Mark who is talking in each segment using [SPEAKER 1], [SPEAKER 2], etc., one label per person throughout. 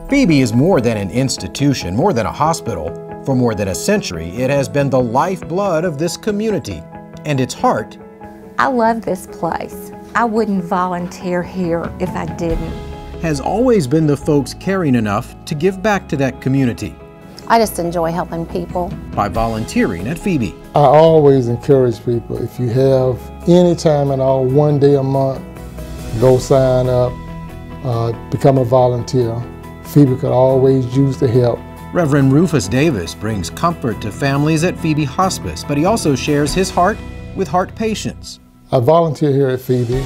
[SPEAKER 1] Phoebe is more than an institution, more than a hospital. For more than a century, it has been the lifeblood of this community. And its heart.
[SPEAKER 2] I love this place. I wouldn't volunteer here if I didn't.
[SPEAKER 1] Has always been the folks caring enough to give back to that community.
[SPEAKER 3] I just enjoy helping people.
[SPEAKER 1] By volunteering at Phoebe.
[SPEAKER 4] I always encourage people, if you have any time at all, 1 day a month, go sign up, become a volunteer. Phoebe could always use the help.
[SPEAKER 1] Reverend Rufus Davis brings comfort to families at Phoebe Hospice, but he also shares his heart with heart patients.
[SPEAKER 4] I volunteer here at Phoebe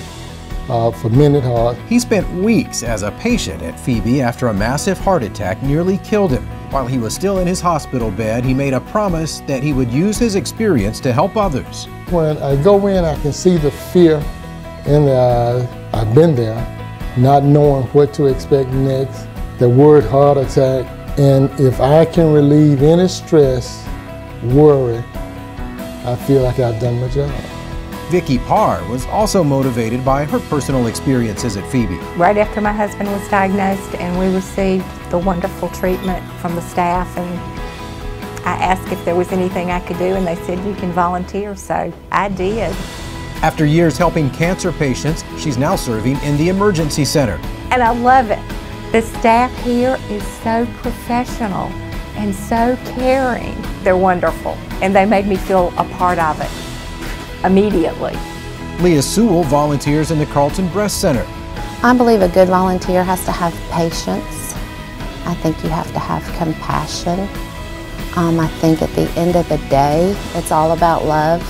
[SPEAKER 4] for Men at Heart.
[SPEAKER 1] He spent weeks as a patient at Phoebe after a massive heart attack nearly killed him. While he was still in his hospital bed, he made a promise that he would use his experience to help others.
[SPEAKER 4] When I go in, I can see the fear in the eyes. I've been there, not knowing what to expect next, the word heart attack. And if I can relieve any stress, worry, I feel like I've done my job.
[SPEAKER 1] Vicki Parr was also motivated by her personal experiences at Phoebe.
[SPEAKER 2] Right after my husband was diagnosed and we received the wonderful treatment from the staff, and I asked if there was anything I could do, and they said you can volunteer, so I did.
[SPEAKER 1] After years helping cancer patients, she's now serving in the emergency center.
[SPEAKER 2] And I love it. The staff here is so professional and so caring. They're wonderful, and they made me feel a part of it immediately.
[SPEAKER 1] Leah Sewell volunteers in the Carlton Breast Center.
[SPEAKER 3] I believe a good volunteer has to have patience. I think you have to have compassion. I think at the end of the day, it's all about love.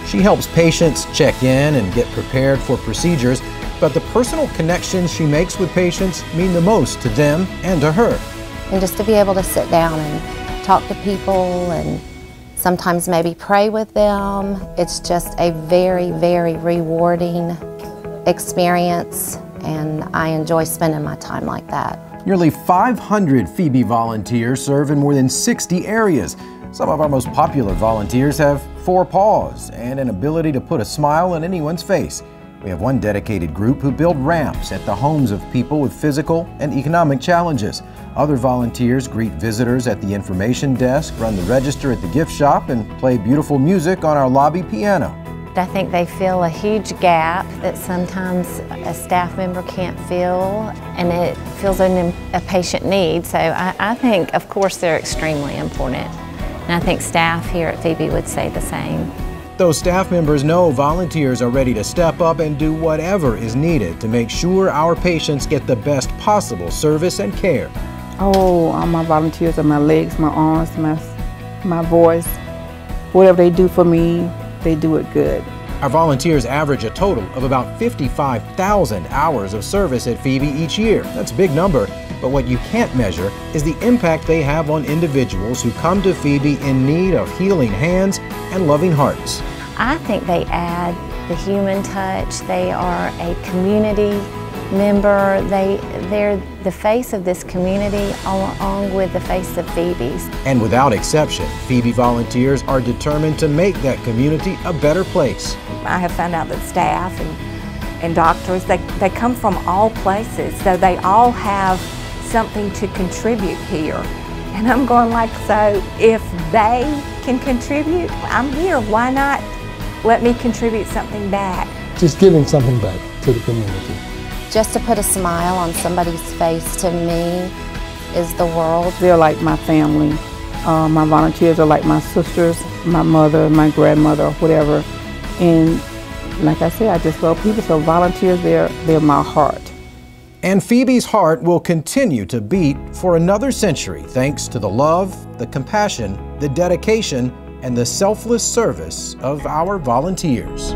[SPEAKER 1] She helps patients check in and get prepared for procedures, but the personal connections she makes with patients mean the most to them and to her.
[SPEAKER 3] And just to be able to sit down and talk to people and sometimes maybe pray with them, it's just a very, very rewarding experience, and I enjoy spending my time like that.
[SPEAKER 1] Nearly 500 Phoebe volunteers serve in more than 60 areas. Some of our most popular volunteers have 4 paws and an ability to put a smile on anyone's face. We have one dedicated group who build ramps at the homes of people with physical and economic challenges. Other volunteers greet visitors at the information desk, run the register at the gift shop, and play beautiful music on our lobby piano.
[SPEAKER 3] I think they fill a huge gap that sometimes a staff member can't fill, and it fills a patient need. So I think, of course, they're extremely important. And I think staff here at Phoebe would say the same.
[SPEAKER 1] Those staff members know volunteers are ready to step up and do whatever is needed to make sure our patients get the best possible service and care.
[SPEAKER 5] Oh, all my volunteers are my legs, my arms, my voice. Whatever they do for me, they do it good.
[SPEAKER 1] Our volunteers average a total of about 55,000 hours of service at Phoebe each year. That's a big number, but what you can't measure is the impact they have on individuals who come to Phoebe in need of healing hands and loving hearts.
[SPEAKER 3] I think they add the human touch. They are a community member. They're the face of this community along with the face of Phoebe's.
[SPEAKER 1] And without exception, Phoebe volunteers are determined to make that community a better place.
[SPEAKER 2] I have found out that staff and doctors, they come from all places, so they all have something to contribute here. And I'm going like, so if they can contribute, I'm here. Why not let me contribute something back?
[SPEAKER 4] Just giving something back to the community.
[SPEAKER 3] Just to put a smile on somebody's face, to me, is the world.
[SPEAKER 5] They're like my family. My volunteers are like my sisters, my mother, my grandmother, whatever. And like I said, I just love people, so volunteers, they're my heart.
[SPEAKER 1] And Phoebe's heart will continue to beat for another century thanks to the love, the compassion, the dedication, and the selfless service of our volunteers.